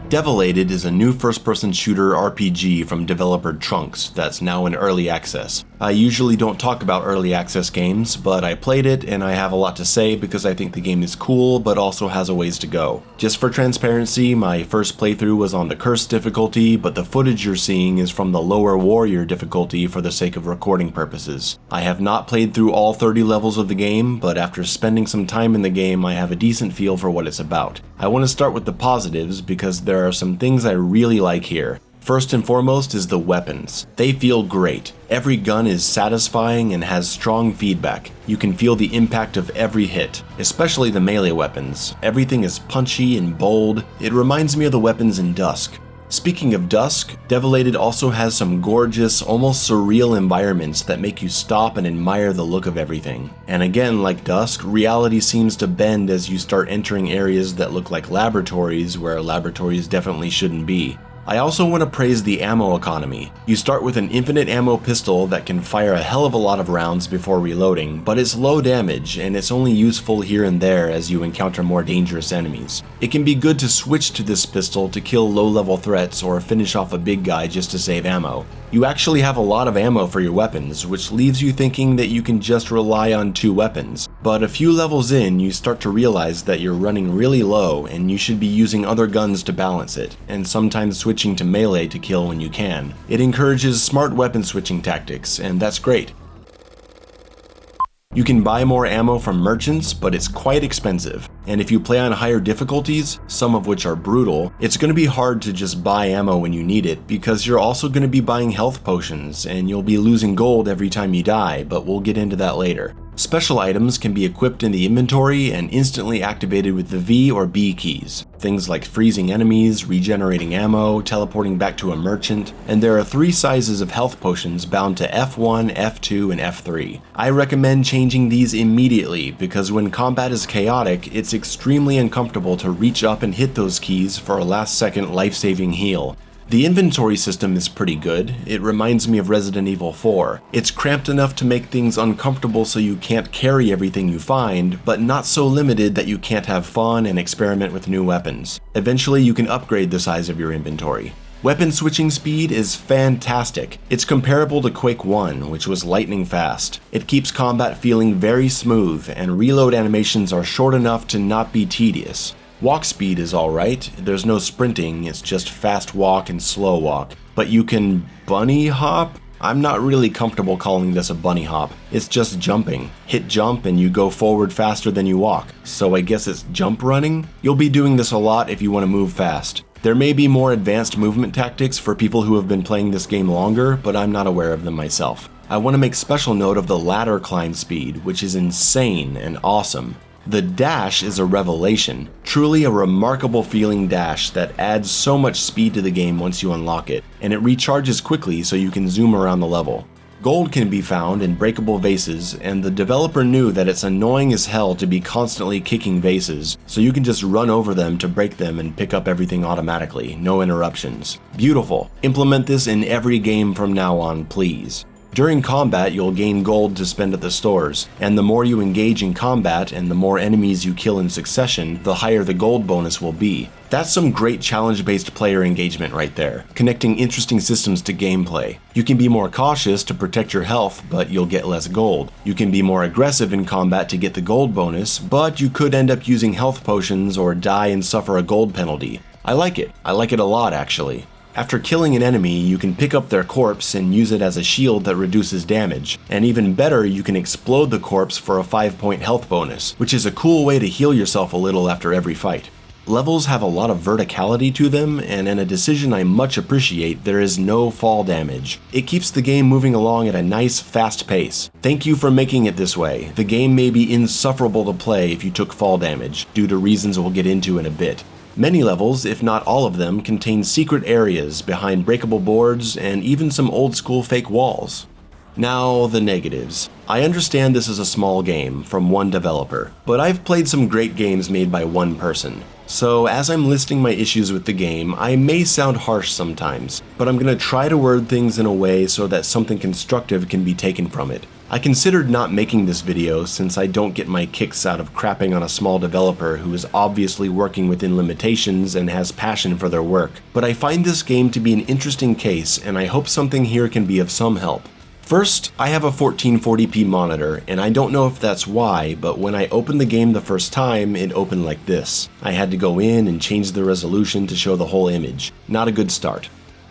Devilated is a new first-person shooter RPG from developer Trunks that's now in early access. I usually don't talk about early access games, but I played it and I have a lot to say because I think the game is cool but also has a ways to go. Just for transparency, my first playthrough was on the Curse difficulty, but the footage you're seeing is from the lower Warrior difficulty for the sake of recording purposes. I have not played through all 30 levels of the game, but after spending some time in the game I have a decent feel for what it's about. I want to start with the positives because there are some things I really like here. First and foremost is the weapons. They feel great. Every gun is satisfying and has strong feedback. You can feel the impact of every hit, especially the melee weapons. Everything is punchy and bold. It reminds me of the weapons in Dusk. Speaking of Dusk, Devilated also has some gorgeous, almost surreal environments that make you stop and admire the look of everything. And again, like Dusk, reality seems to bend as you start entering areas that look like laboratories where laboratories definitely shouldn't be. I also want to praise the ammo economy. You start with an infinite ammo pistol that can fire a hell of a lot of rounds before reloading, but it's low damage and it's only useful here and there as you encounter more dangerous enemies. It can be good to switch to this pistol to kill low-level threats or finish off a big guy just to save ammo. You actually have a lot of ammo for your weapons, which leaves you thinking that you can just rely on 2 weapons. But a few levels in, you start to realize that you're running really low and you should be using other guns to balance it, and sometimes switching to melee to kill when you can. It encourages smart weapon switching tactics, and that's great. You can buy more ammo from merchants, but it's quite expensive. And if you play on higher difficulties, some of which are brutal, it's going to be hard to just buy ammo when you need it because you're also going to be buying health potions and you'll be losing gold every time you die, but we'll get into that later. Special items can be equipped in the inventory and instantly activated with the V or B keys. Things like freezing enemies, regenerating ammo, teleporting back to a merchant, and there are 3 sizes of health potions bound to F1, F2, and F3. I recommend changing these immediately because when combat is chaotic, it's extremely uncomfortable to reach up and hit those keys for a last-second life-saving heal. The inventory system is pretty good. It reminds me of Resident Evil 4. It's cramped enough to make things uncomfortable so you can't carry everything you find, but not so limited that you can't have fun and experiment with new weapons. Eventually, you can upgrade the size of your inventory. Weapon switching speed is fantastic. It's comparable to Quake 1, which was lightning fast. It keeps combat feeling very smooth, and reload animations are short enough to not be tedious. Walk speed is alright, there's no sprinting, it's just fast walk and slow walk. But you can bunny hop? I'm not really comfortable calling this a bunny hop. It's just jumping. Hit jump and you go forward faster than you walk. So I guess it's jump running? You'll be doing this a lot if you want to move fast. There may be more advanced movement tactics for people who have been playing this game longer, but I'm not aware of them myself. I want to make special note of the ladder climb speed, which is insane and awesome. The dash is a revelation, truly a remarkable feeling dash that adds so much speed to the game once you unlock it, and it recharges quickly so you can zoom around the level. Gold can be found in breakable vases, and the developer knew that it's annoying as hell to be constantly kicking vases, so you can just run over them to break them and pick up everything automatically, no interruptions. Beautiful. Implement this in every game from now on, please. During combat, you'll gain gold to spend at the stores, and the more you engage in combat and the more enemies you kill in succession, the higher the gold bonus will be. That's some great challenge-based player engagement right there, connecting interesting systems to gameplay. You can be more cautious to protect your health, but you'll get less gold. You can be more aggressive in combat to get the gold bonus, but you could end up using health potions or die and suffer a gold penalty. I like it. I like it a lot, actually. After killing an enemy, you can pick up their corpse and use it as a shield that reduces damage, and even better, you can explode the corpse for a 5-point health bonus, which is a cool way to heal yourself a little after every fight. Levels have a lot of verticality to them, and in a decision I much appreciate, there is no fall damage. It keeps the game moving along at a nice, fast pace. Thank you for making it this way. The game may be insufferable to play if you took fall damage, due to reasons we'll get into in a bit. Many levels, if not all of them, contain secret areas behind breakable boards and even some old-school fake walls. Now, the negatives. I understand this is a small game from one developer, but I've played some great games made by one person. So as I'm listing my issues with the game, I may sound harsh sometimes, but I'm gonna try to word things in a way so that something constructive can be taken from it. I considered not making this video since I don't get my kicks out of crapping on a small developer who is obviously working within limitations and has passion for their work, but I find this game to be an interesting case and I hope something here can be of some help. First, I have a 1440p monitor, and I don't know if that's why, but when I opened the game the first time, it opened like this. I had to go in and change the resolution to show the whole image. Not a good start.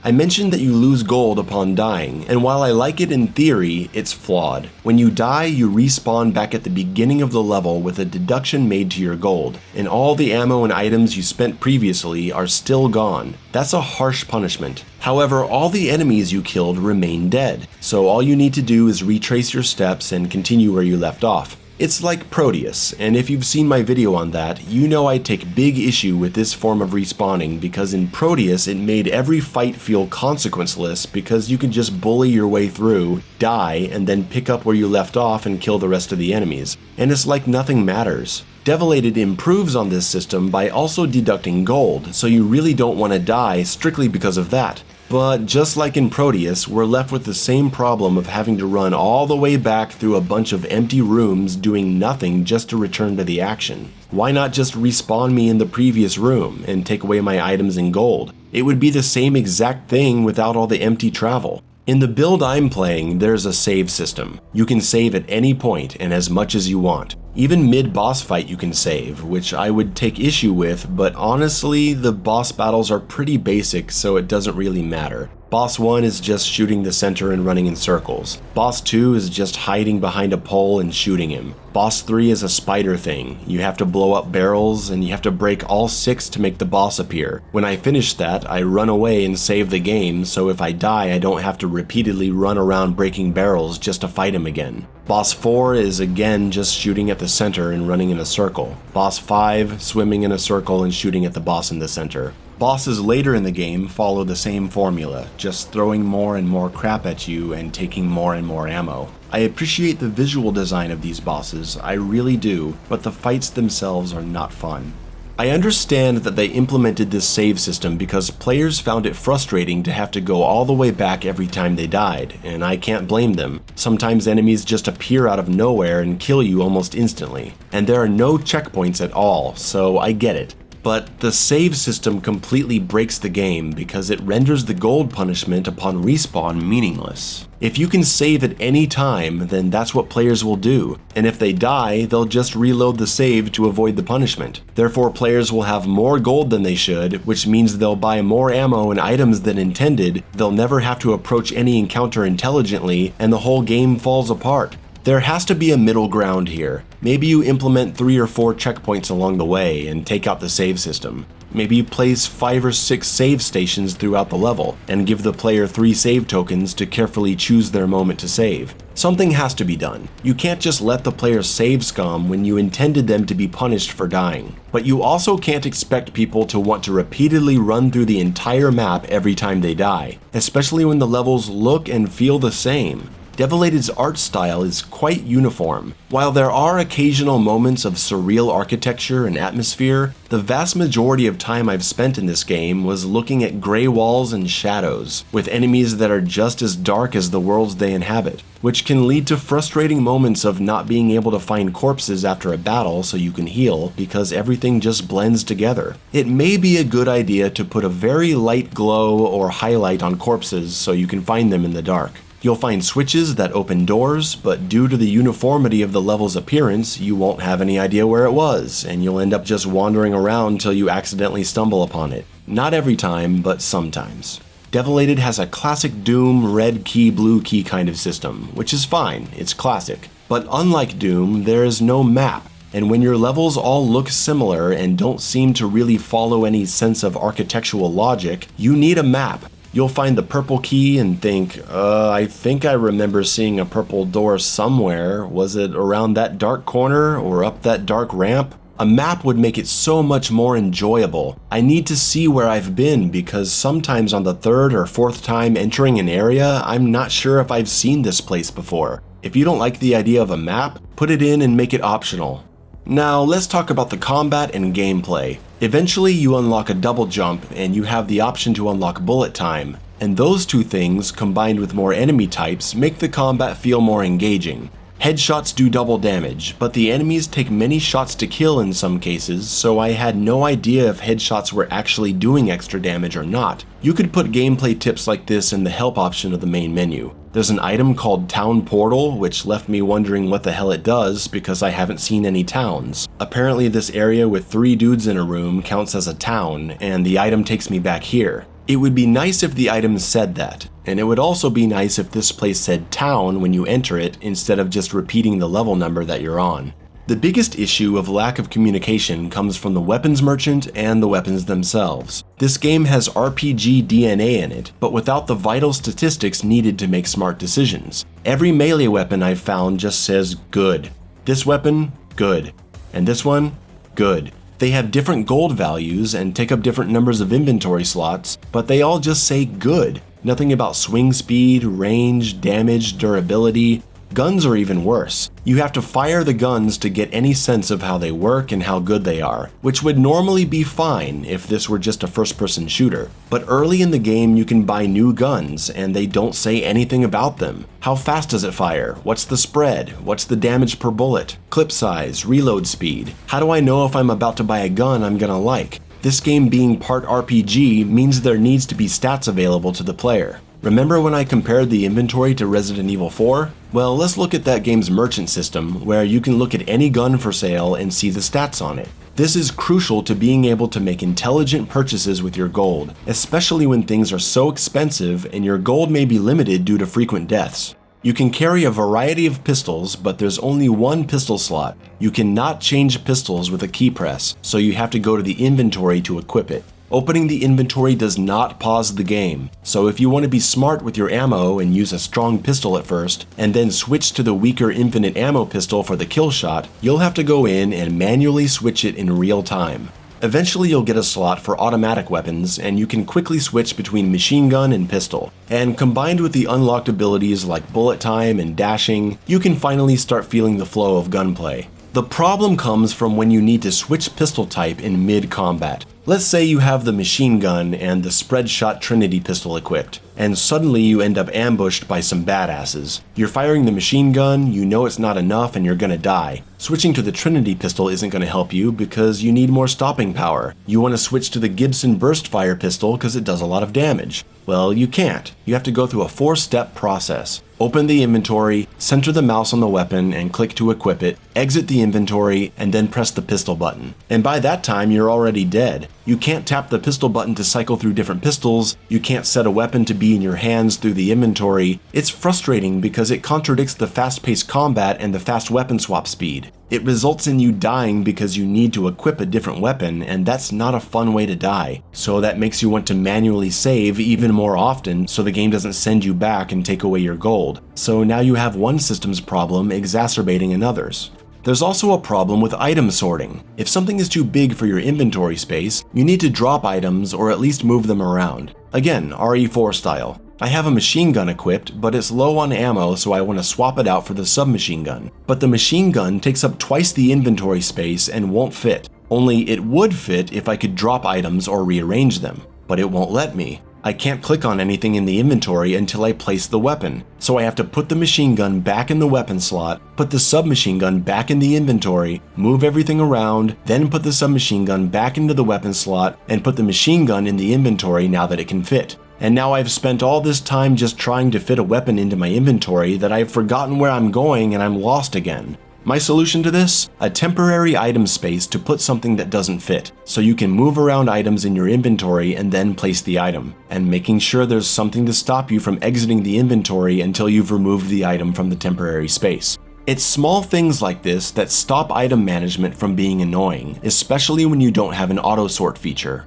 I mentioned that you lose gold upon dying, and while I like it in theory, it's flawed. When you die, you respawn back at the beginning of the level with a deduction made to your gold, and all the ammo and items you spent previously are still gone. That's a harsh punishment. However, all the enemies you killed remain dead, so all you need to do is retrace your steps and continue where you left off. It's like Proteus, and if you've seen my video on that, you know I take big issue with this form of respawning because in Proteus it made every fight feel consequenceless because you can just bully your way through, die, and then pick up where you left off and kill the rest of the enemies. And it's like nothing matters. Devilated improves on this system by also deducting gold, so you really don't want to die strictly because of that. But just like in Proteus, we're left with the same problem of having to run all the way back through a bunch of empty rooms doing nothing just to return to the action. Why not just respawn me in the previous room and take away my items and gold? It would be the same exact thing without all the empty travel. In the build I'm playing, there's a save system. You can save at any point and as much as you want. Even mid-boss fight you can save, which I would take issue with, but honestly, the boss battles are pretty basic, so it doesn't really matter. Boss 1 is just shooting the center and running in circles. Boss 2 is just hiding behind a pole and shooting him. Boss 3 is a spider thing. You have to blow up barrels and you have to break all 6 to make the boss appear. When I finish that, I run away and save the game, so if I die I don't have to repeatedly run around breaking barrels just to fight him again. Boss 4 is again just shooting at the center and running in a circle. Boss 5, swimming in a circle and shooting at the boss in the center. Bosses later in the game follow the same formula, just throwing more and more crap at you and taking more and more ammo. I appreciate the visual design of these bosses, I really do, but the fights themselves are not fun. I understand that they implemented this save system because players found it frustrating to have to go all the way back every time they died, and I can't blame them. Sometimes enemies just appear out of nowhere and kill you almost instantly, and there are no checkpoints at all, so I get it. But the save system completely breaks the game because it renders the gold punishment upon respawn meaningless. If you can save at any time, then that's what players will do, and if they die, they'll just reload the save to avoid the punishment. Therefore, players will have more gold than they should, which means they'll buy more ammo and items than intended, they'll never have to approach any encounter intelligently, and the whole game falls apart. There has to be a middle ground here. Maybe you implement 3 or 4 checkpoints along the way and take out the save system. Maybe you place 5 or 6 save stations throughout the level and give the player 3 save tokens to carefully choose their moment to save. Something has to be done. You can't just let the player save scum when you intended them to be punished for dying. But you also can't expect people to want to repeatedly run through the entire map every time they die, especially when the levels look and feel the same. Devilated's art style is quite uniform. While there are occasional moments of surreal architecture and atmosphere, the vast majority of time I've spent in this game was looking at gray walls and shadows, with enemies that are just as dark as the worlds they inhabit, which can lead to frustrating moments of not being able to find corpses after a battle so you can heal because everything just blends together. It may be a good idea to put a very light glow or highlight on corpses so you can find them in the dark. You'll find switches that open doors, but due to the uniformity of the level's appearance, you won't have any idea where it was, and you'll end up just wandering around till you accidentally stumble upon it. Not every time, but sometimes. Devilated has a classic Doom red key blue key kind of system, which is fine, it's classic. But unlike Doom, there is no map, and when your levels all look similar and don't seem to really follow any sense of architectural logic, you need a map. You'll find the purple key and think, I think I remember seeing a purple door somewhere. Was it around that dark corner or up that dark ramp? A map would make it so much more enjoyable. I need to see where I've been because sometimes on the 3rd or 4th time entering an area, I'm not sure if I've seen this place before. If you don't like the idea of a map, put it in and make it optional. Now let's talk about the combat and gameplay. Eventually you unlock a double jump and you have the option to unlock bullet time, and those two things, combined with more enemy types, make the combat feel more engaging. Headshots do double damage, but the enemies take many shots to kill in some cases, so I had no idea if headshots were actually doing extra damage or not. You could put gameplay tips like this in the help option of the main menu. There's an item called Town Portal, which left me wondering what the hell it does because I haven't seen any towns. Apparently this area with 3 dudes in a room counts as a town, and the item takes me back here. It would be nice if the item said that, and it would also be nice if this place said town when you enter it instead of just repeating the level number that you're on. The biggest issue of lack of communication comes from the weapons merchant and the weapons themselves. This game has RPG DNA in it, but without the vital statistics needed to make smart decisions. Every melee weapon I've found just says good. This weapon, good. And this one, good. They have different gold values and take up different numbers of inventory slots, but they all just say good. Nothing about swing speed, range, damage, durability. Guns are even worse. You have to fire the guns to get any sense of how they work and how good they are, which would normally be fine if this were just a first-person shooter. But early in the game you can buy new guns and they don't say anything about them. How fast does it fire? What's the spread? What's the damage per bullet? Clip size, reload speed? How do I know if I'm about to buy a gun I'm gonna like? This game being part RPG means there needs to be stats available to the player. Remember when I compared the inventory to Resident Evil 4? Well, let's look at that game's merchant system, where you can look at any gun for sale and see the stats on it. This is crucial to being able to make intelligent purchases with your gold, especially when things are so expensive and your gold may be limited due to frequent deaths. You can carry a variety of pistols, but there's only one pistol slot. You cannot change pistols with a key press, so you have to go to the inventory to equip it. Opening the inventory does not pause the game, so if you want to be smart with your ammo and use a strong pistol at first, and then switch to the weaker infinite ammo pistol for the kill shot, you'll have to go in and manually switch it in real time. Eventually you'll get a slot for automatic weapons, and you can quickly switch between machine gun and pistol. And combined with the unlocked abilities like bullet time and dashing, you can finally start feeling the flow of gunplay. The problem comes from when you need to switch pistol type in mid-combat. Let's say you have the machine gun and the spread shot Trinity pistol equipped, and suddenly you end up ambushed by some badasses. You're firing the machine gun, you know it's not enough and you're gonna die. Switching to the Trinity pistol isn't gonna help you because you need more stopping power. You want to switch to the Gibson burst fire pistol because it does a lot of damage. Well, you can't. You have to go through a 4-step process. Open the inventory, center the mouse on the weapon and click to equip it, exit the inventory, and then press the pistol button. And by that time, you're already dead. You can't tap the pistol button to cycle through different pistols, you can't set a weapon to be in your hands through the inventory. It's frustrating because it contradicts the fast-paced combat and the fast weapon swap speed. It results in you dying because you need to equip a different weapon, and that's not a fun way to die. So that makes you want to manually save even more often so the game doesn't send you back and take away your gold. So now you have one system's problem exacerbating another's. There's also a problem with item sorting. If something is too big for your inventory space, you need to drop items or at least move them around. Again, RE4 style. I have a machine gun equipped, but it's low on ammo, so I want to swap it out for the submachine gun. But the machine gun takes up twice the inventory space and won't fit. Only it would fit if I could drop items or rearrange them, but it won't let me. I can't click on anything in the inventory until I place the weapon, so I have to put the machine gun back in the weapon slot, put the submachine gun back in the inventory, move everything around, then put the submachine gun back into the weapon slot, and put the machine gun in the inventory now that it can fit. And now I've spent all this time just trying to fit a weapon into my inventory that I've forgotten where I'm going and I'm lost again. My solution to this? A temporary item space to put something that doesn't fit, so you can move around items in your inventory and then place the item, and making sure there's something to stop you from exiting the inventory until you've removed the item from the temporary space. It's small things like this that stop item management from being annoying, especially when you don't have an auto sort feature.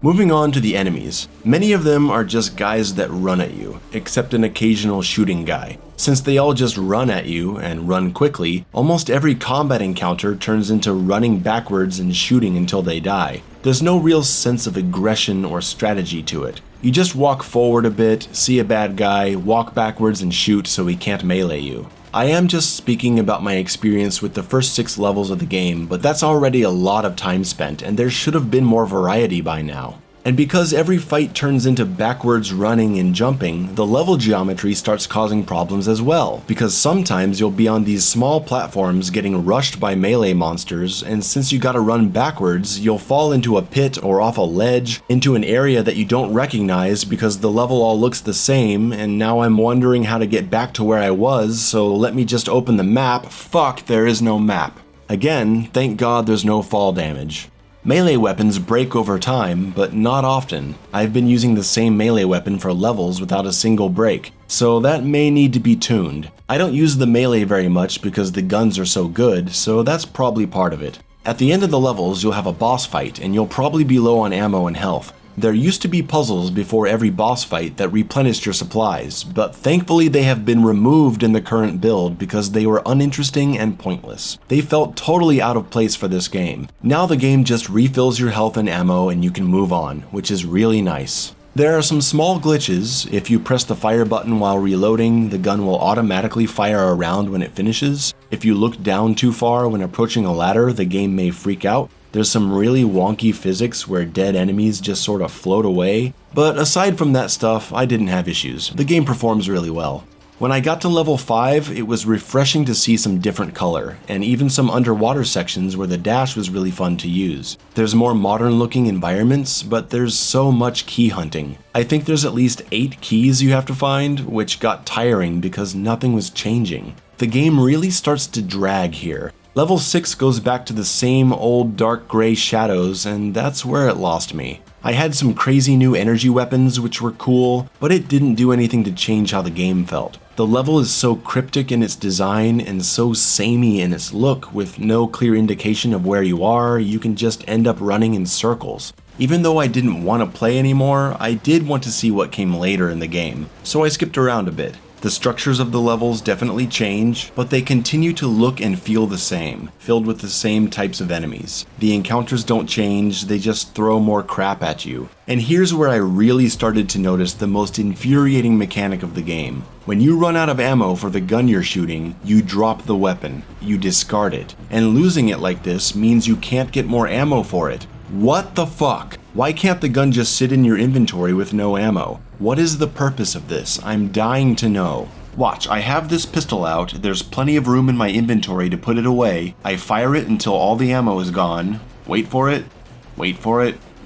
Moving on to the enemies. Many of them are just guys that run at you, except an occasional shooting guy. Since they all just run at you, and run quickly, almost every combat encounter turns into running backwards and shooting until they die. There's no real sense of aggression or strategy to it. You just walk forward a bit, see a bad guy, walk backwards and shoot so he can't melee you. I am just speaking about my experience with the first 6 levels of the game, but that's already a lot of time spent and there should have been more variety by now. And because every fight turns into backwards running and jumping, the level geometry starts causing problems as well, because sometimes you'll be on these small platforms getting rushed by melee monsters, and since you gotta run backwards, you'll fall into a pit or off a ledge, into an area that you don't recognize because the level all looks the same, and now I'm wondering how to get back to where I was, so let me just open the map. Fuck, there is no map. Again, thank God there's no fall damage. Melee weapons break over time, but not often. I've been using the same melee weapon for levels without a single break, so that may need to be tuned. I don't use the melee very much because the guns are so good, so that's probably part of it. At the end of the levels, you'll have a boss fight, and you'll probably be low on ammo and health. There used to be puzzles before every boss fight that replenished your supplies, but thankfully they have been removed in the current build because they were uninteresting and pointless. They felt totally out of place for this game. Now the game just refills your health and ammo and you can move on, which is really nice. There are some small glitches. If you press the fire button while reloading, the gun will automatically fire around when it finishes. If you look down too far when approaching a ladder, the game may freak out. There's some really wonky physics where dead enemies just sort of float away, but aside from that stuff, I didn't have issues. The game performs really well. When I got to level 5, it was refreshing to see some different color, and even some underwater sections where the dash was really fun to use. There's more modern looking environments, but there's so much key hunting. I think there's at least 8 keys you have to find, which got tiring because nothing was changing. The game really starts to drag here. Level 6 goes back to the same old dark gray shadows, and that's where it lost me. I had some crazy new energy weapons which were cool, but it didn't do anything to change how the game felt. The level is so cryptic in its design and so samey in its look, with no clear indication of where you are, you can just end up running in circles. Even though I didn't want to play anymore, I did want to see what came later in the game, so I skipped around a bit. The structures of the levels definitely change, but they continue to look and feel the same, filled with the same types of enemies. The encounters don't change, they just throw more crap at you. And here's where I really started to notice the most infuriating mechanic of the game. When you run out of ammo for the gun you're shooting, you drop the weapon, you discard it, and losing it like this means you can't get more ammo for it. What the fuck? Why can't the gun just sit in your inventory with no ammo? What is the purpose of this? I'm dying to know. Watch, I have this pistol out, there's plenty of room in my inventory to put it away, I fire it until all the ammo is gone, wait for it,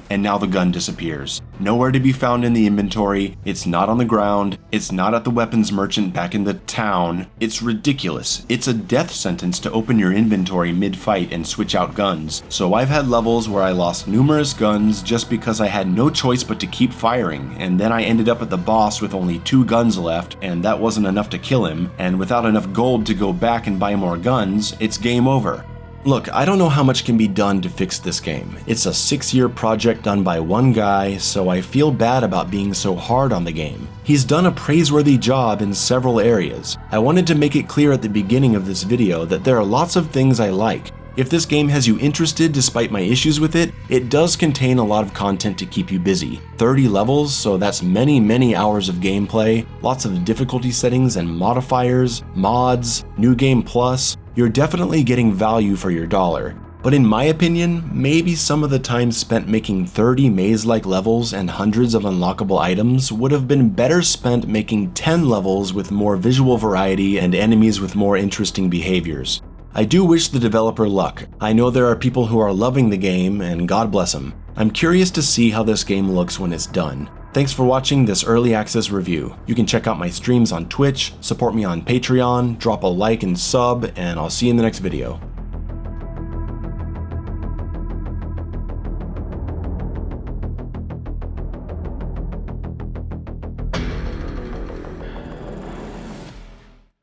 and now the gun disappears. Nowhere to be found in the inventory, it's not on the ground, it's not at the weapons merchant back in the town. It's ridiculous. It's a death sentence to open your inventory mid-fight and switch out guns. So I've had levels where I lost numerous guns just because I had no choice but to keep firing, and then I ended up at the boss with only 2 guns left, and that wasn't enough to kill him, and without enough gold to go back and buy more guns, it's game over. Look, I don't know how much can be done to fix this game. It's a 6-year project done by one guy, so I feel bad about being so hard on the game. He's done a praiseworthy job in several areas. I wanted to make it clear at the beginning of this video that there are lots of things I like. If this game has you interested despite my issues with it, it does contain a lot of content to keep you busy. 30 levels, so that's many hours of gameplay, lots of difficulty settings and modifiers, mods, New Game Plus. You're definitely getting value for your dollar. But in my opinion, maybe some of the time spent making 30 maze-like levels and hundreds of unlockable items would have been better spent making 10 levels with more visual variety and enemies with more interesting behaviors. I do wish the developer luck. I know there are people who are loving the game, and God bless them. I'm curious to see how this game looks when it's done. Thanks for watching this early access review. You can check out my streams on Twitch, support me on Patreon, drop a like and sub, and I'll see you in the next video.